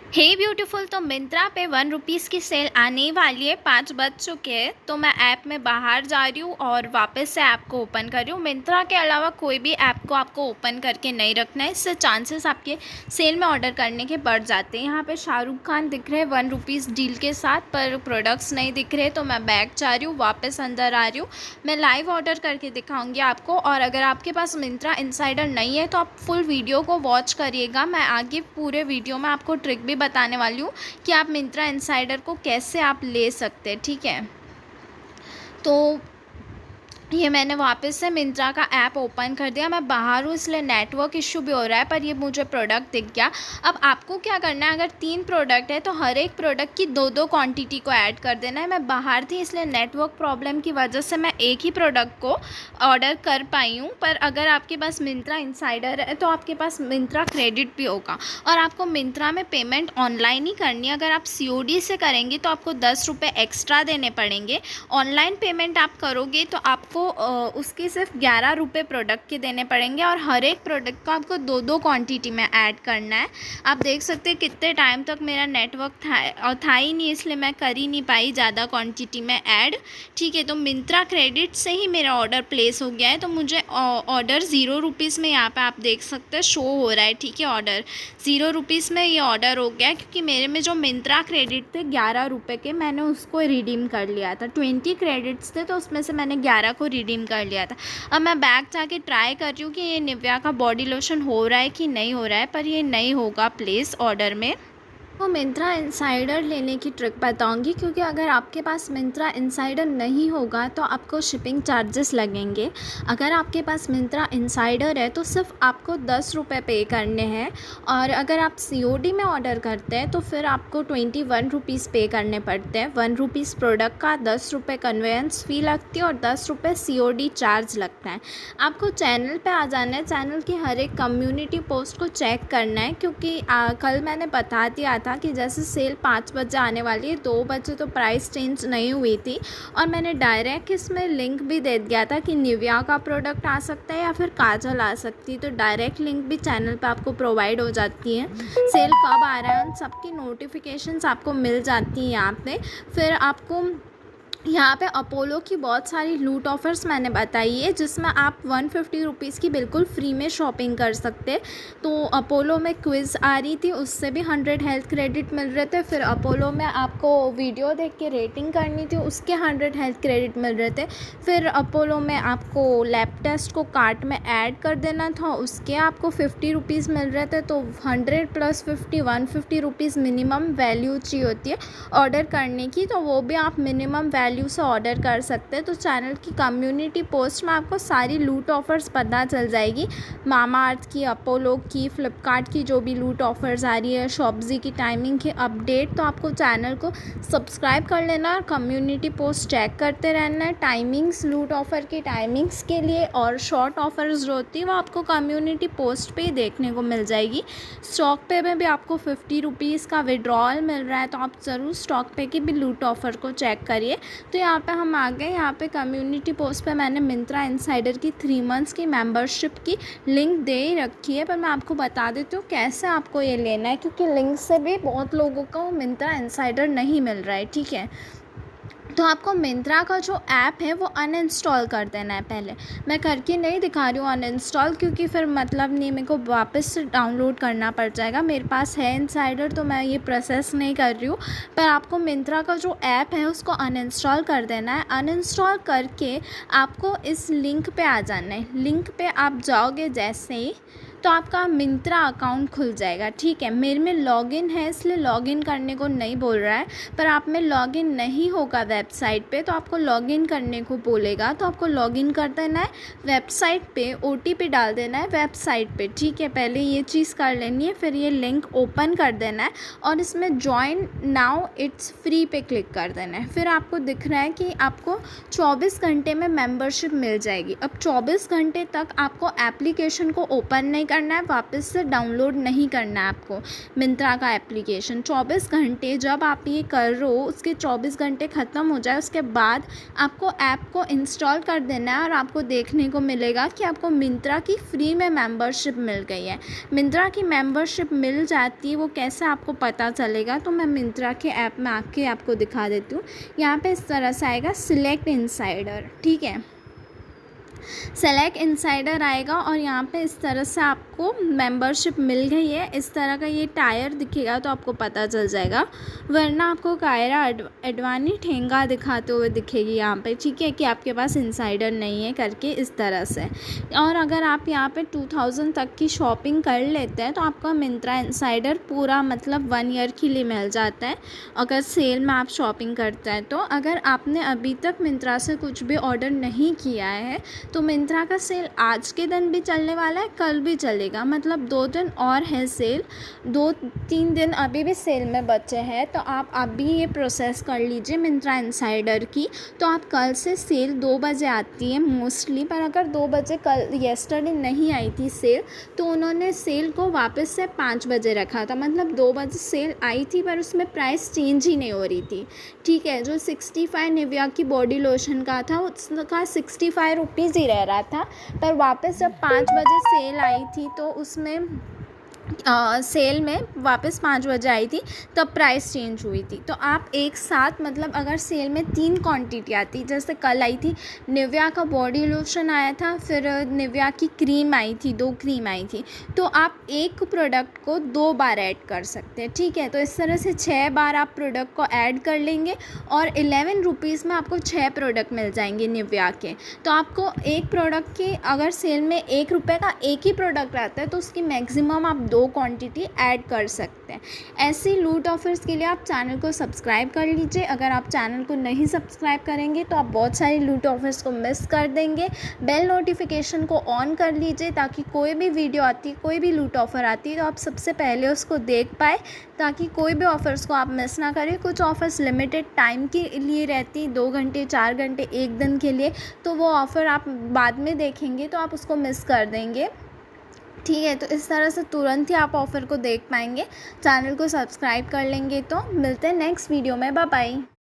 हे beautiful. तो मिंत्रा पे 1 rupees की सेल आने वाली है, 5 बज चुके हैं। तो मैं ऐप में बाहर जा रही हूँ और वापस से ऐप को ओपन कर रही हूँ। मिंत्रा के अलावा कोई भी ऐप को आपको ओपन करके नहीं रखना है, इससे चांसेस आपके सेल में ऑर्डर करने के बढ़ जाते हैं। यहाँ पे शाहरुख खान दिख रहे हैं 1 रुपीज़ डील के साथ, पर प्रोडक्ट्स नहीं दिख रहे। तो मैं बैक जा रही हूँ, वापस अंदर आ रही हूँ। मैं लाइव ऑर्डर करके दिखाऊँगी आपको। और अगर आपके पास मिंत्रा इनसाइडर नहीं है तो आप फुल वीडियो को वॉच करिएगा। मैं आगे पूरे वीडियो में आपको ट्रिक भी बताने वाली हूँ कि आप मिंत्रा इनसाइडर को कैसे आप ले सकते हैं, ठीक है। तो ये मैंने वापस से मिंत्रा का ऐप ओपन कर दिया। मैं बाहर हूँ इसलिए नेटवर्क इशू भी हो रहा है, पर ये मुझे प्रोडक्ट दिख गया। अब आपको क्या करना है, अगर 3 प्रोडक्ट है तो हर एक प्रोडक्ट की 2-2 क्वांटिटी को ऐड कर देना है। मैं बाहर थी इसलिए नेटवर्क प्रॉब्लम की वजह से मैं एक ही प्रोडक्ट को ऑर्डर कर पाई हूँ। पर अगर आपके पास मिंत्रा इनसाइडर है तो आपके पास मिंत्रा क्रेडिट भी होगा और आपको मिंत्रा में पेमेंट ऑनलाइन ही करनी है। अगर आप COD से करेंगे तो आपको 10 रुपये एक्स्ट्रा देने पड़ेंगे। ऑनलाइन पेमेंट आप करोगे तो आपको उसके सिर्फ 11 रुपये प्रोडक्ट के देने पड़ेंगे और हर एक प्रोडक्ट को आपको 2-2 क्वांटिटी में ऐड करना है। आप देख सकते हैं कितने टाइम तक मेरा नेटवर्क था ही नहीं, इसलिए मैं कर ही नहीं पाई ज़्यादा क्वांटिटी में ऐड, ठीक है। तो मिंत्रा क्रेडिट से ही मेरा ऑर्डर प्लेस हो गया है। तो मुझे ऑर्डर 0 रुपीज़ में यहाँ पे आप देख सकते हैं शो हो रहा है, ठीक है। ऑर्डर 0 रुपीज़ में ये ऑर्डर हो गया क्योंकि मेरे में जो मिंत्रा क्रेडिट थे 11 रुपये के, मैंने उसको रिडीम कर लिया था। 20 क्रेडिट्स थे तो उसमें से मैंने 11 को रिडीम कर लिया था। अब मैं बैक जाके ट्राई कर रही हूँ कि ये निविया का बॉडी लोशन हो रहा है कि नहीं हो रहा है, पर ये नहीं होगा प्लेस ऑर्डर में। तो मिंत्रा इनसाइडर लेने की ट्रिक बताऊंगी, क्योंकि अगर आपके पास मिंत्रा इनसाइडर नहीं होगा तो आपको शिपिंग चार्जेस लगेंगे। अगर आपके पास मिंत्रा इनसाइडर है तो सिर्फ आपको 10 रुपये पे करने हैं, और अगर आप COD में ऑर्डर करते हैं तो फिर आपको 21 रुपीज़ पे करने पड़ते हैं। 1 रुपीज़ प्रोडक्ट का 10 रुपये कन्वेंस फ़ी लगती है और 10 रुपये COD चार्ज लगता है। आपको चैनल पे आ जाना है, चैनल की हर एक कम्युनिटी पोस्ट को चेक करना है, क्योंकि कल मैंने बता दिया था कि जैसे सेल 5 बजे आने वाली है, 2 बजे तो प्राइस चेंज नहीं हुई थी। और मैंने डायरेक्ट इसमें लिंक भी दे दिया था कि निविया का प्रोडक्ट आ सकता है या फिर काजल आ सकती है। तो डायरेक्ट लिंक भी चैनल पे आपको प्रोवाइड हो जाती है। सेल कब आ रहा है उन सबकी नोटिफिकेशंस आपको मिल जाती हैं यहाँ पे। फिर आपको यहाँ पे अपोलो की बहुत सारी लूट ऑफ़र्स मैंने बताई है, जिसमें आप 150 रुपीज़ की बिल्कुल फ्री में शॉपिंग कर सकते। तो अपोलो में क्विज़ आ रही थी, उससे भी 100 हेल्थ क्रेडिट मिल रहे थे। फिर अपोलो में आपको वीडियो देख के रेटिंग करनी थी, उसके 100 हेल्थ क्रेडिट मिल रहे थे। फिर अपोलो में आपको लैब टेस्ट को कार्ट में ऐड कर देना था, उसके आपको 50 रुपीज़ मिल रहे थे। तो 100 + 50 150 रुपीज़ मिनिमम वैल्यू चाहिए होती है ऑर्डर करने की, तो वो भी आप मिनिमम वैल्यू से ऑर्डर कर सकते हैं। तो चैनल की कम्युनिटी पोस्ट में आपको सारी लूट ऑफ़र्स पता चल जाएगी। मामाअर्थ की, अपोलो की, फ्लिपकार्ट की जो भी लूट ऑफ़र्स आ रही है, शॉप्सी की टाइमिंग की अपडेट। तो आपको चैनल को सब्सक्राइब कर लेना और कम्युनिटी पोस्ट चेक करते रहना है। टाइमिंग्स, लूट ऑफ़र की टाइमिंग्स के लिए और शॉर्ट ऑफ़र्स जो होती है वो आपको कम्युनिटी पोस्ट पे ही देखने को मिल जाएगी। स्टॉक पे में भी आपको 50 रुपीज़ का विड्रॉल मिल रहा है, तो आप ज़रूर स्टॉक पे की भी लूट ऑफ़र को चेक करिए। तो यहाँ पे हम आ गए। यहाँ पे कम्युनिटी पोस्ट पे मैंने मिंत्रा इनसाइडर की 3 मंथ्स की मेंबरशिप की लिंक दे ही रखी है, पर मैं आपको बता देती हूँ कैसे आपको ये लेना है, क्योंकि लिंक से भी बहुत लोगों को मिंत्रा इनसाइडर नहीं मिल रहा है, ठीक है। तो आपको मिंत्रा का जो ऐप है वो अनइंस्टॉल कर देना है पहले। मैं करके नहीं दिखा रही हूँ अनइंस्टॉल, क्योंकि फिर मतलब नहीं, मेरे को वापस से डाउनलोड करना पड़ जाएगा। मेरे पास है इनसाइडर तो मैं ये प्रोसेस नहीं कर रही हूँ। पर आपको मिंत्रा का जो ऐप है उसको अनइंस्टॉल कर देना है। अनइंस्टॉल करके आपको इस लिंक पे आ जाना है। लिंक पे आप जाओगे जैसे ही, तो आपका मिंत्रा अकाउंट खुल जाएगा, ठीक है। मेरे में लॉगिन है इसलिए लॉगिन करने को नहीं बोल रहा है, पर आप में लॉगिन नहीं होगा वेबसाइट पे तो आपको लॉगिन करने को बोलेगा। तो आपको लॉगिन कर देना है वेबसाइट पे, OTP डाल देना है वेबसाइट पे, ठीक है। पहले ये चीज़ कर लेनी है, फिर ये लिंक ओपन कर देना है और इसमें जॉइन नाउ इट्स फ्री पे क्लिक कर देना है। फिर आपको दिख रहा है कि आपको 24 घंटे में मेंबरशिप मिल जाएगी। अब 24 घंटे तक आपको एप्लीकेशन को ओपन नहीं करना है, वापस से डाउनलोड नहीं करना है आपको मिंत्रा का एप्लीकेशन। 24 घंटे जब आप ये कर रहे हो, उसके 24 घंटे ख़त्म हो जाए उसके बाद आपको ऐप को इंस्टॉल कर देना है और आपको देखने को मिलेगा कि आपको मिंत्रा की फ्री में मेंबरशिप मिल गई है। मिंत्रा की मेंबरशिप मिल जाती है, वो कैसे आपको पता चलेगा, तो मैं मिंत्रा के ऐप में आके आपको दिखा देती हूँ। यहाँ पे इस तरह से आएगा सिलेक्ट इनसाइडर, ठीक है, सेलेक्ट इनसाइडर आएगा और यहाँ पे इस तरह से आपको मेंबरशिप मिल गई है। इस तरह का ये टायर दिखेगा तो आपको पता चल जाएगा, वरना आपको कायरा अडवाणी ठेंगा दिखाते हुए दिखेगी यहाँ पे, ठीक है, कि आपके पास इनसाइडर नहीं है करके इस तरह से। और अगर आप यहाँ पे 2000 तक की शॉपिंग कर लेते हैं तो आपका मिंत्रा इनसाइडर पूरा मतलब 1 ईयर के लिए मिल जाता है अगर सेल में आप शॉपिंग करते हैं। तो अगर आपने अभी तक मिंत्रा से कुछ भी ऑर्डर नहीं किया है तो मिंत्रा का सेल आज के दिन भी चलने वाला है, कल भी चलेगा, मतलब 2 दिन और है सेल, 2-3 दिन अभी भी सेल में बचे हैं। तो आप अभी ये प्रोसेस कर लीजिए मिंत्रा इनसाइडर की। तो आप कल से सेल 2 बजे आती है मोस्टली, पर अगर 2 बजे कल येस्टरडे नहीं आई थी सेल तो उन्होंने सेल को वापस से 5 बजे रखा था, मतलब 2 बजे सेल आई थी पर उसमें प्राइस चेंज ही नहीं हो रही थी, ठीक है। जो 65 निविया की बॉडी लोशन का था उसका 65 रुपीज़ ही रह रहा था, पर वापस जब 5 बजे सेल आई थी तो उसमें सेल में वापस 5 बजे आई थी तब प्राइस चेंज हुई थी। तो आप एक साथ मतलब अगर सेल में 3 क्वांटिटी आती, जैसे कल आई थी निविया का बॉडी लोशन आया था, फिर निविया की क्रीम आई थी, 2 क्रीम आई थी, तो आप एक प्रोडक्ट को 2 बार ऐड कर सकते हैं, ठीक है। तो इस तरह से 6 बार आप प्रोडक्ट को ऐड कर लेंगे और 11 रुपीज़ में आपको 6 प्रोडक्ट मिल जाएंगे निविया के। तो आपको एक प्रोडक्ट की अगर सेल में 1 रुपये का एक ही प्रोडक्ट आता है तो उसकी मैक्सिमम आप 2 क्वांटिटी ऐड कर सकते हैं। ऐसी लूट ऑफर्स के लिए आप चैनल को सब्सक्राइब कर लीजिए। अगर आप चैनल को नहीं सब्सक्राइब करेंगे तो आप बहुत सारी लूट ऑफर्स को मिस कर देंगे। बेल नोटिफिकेशन को ऑन कर लीजिए ताकि कोई भी वीडियो आती, कोई भी लूट ऑफर आती है तो आप सबसे पहले उसको देख पाए, ताकि कोई भी ऑफ़र्स को आप मिस ना करें। कुछ ऑफ़र्स लिमिटेड टाइम के लिए रहती, 2 घंटे 4 घंटे 1 दिन के लिए, तो वो ऑफ़र आप बाद में देखेंगे तो आप उसको मिस कर देंगे, ठीक है। तो इस तरह से तुरंत ही आप ऑफ़र को देख पाएंगे। चैनल को सब्सक्राइब कर लेंगे। तो मिलते हैं नेक्स्ट वीडियो में, बाय बाय।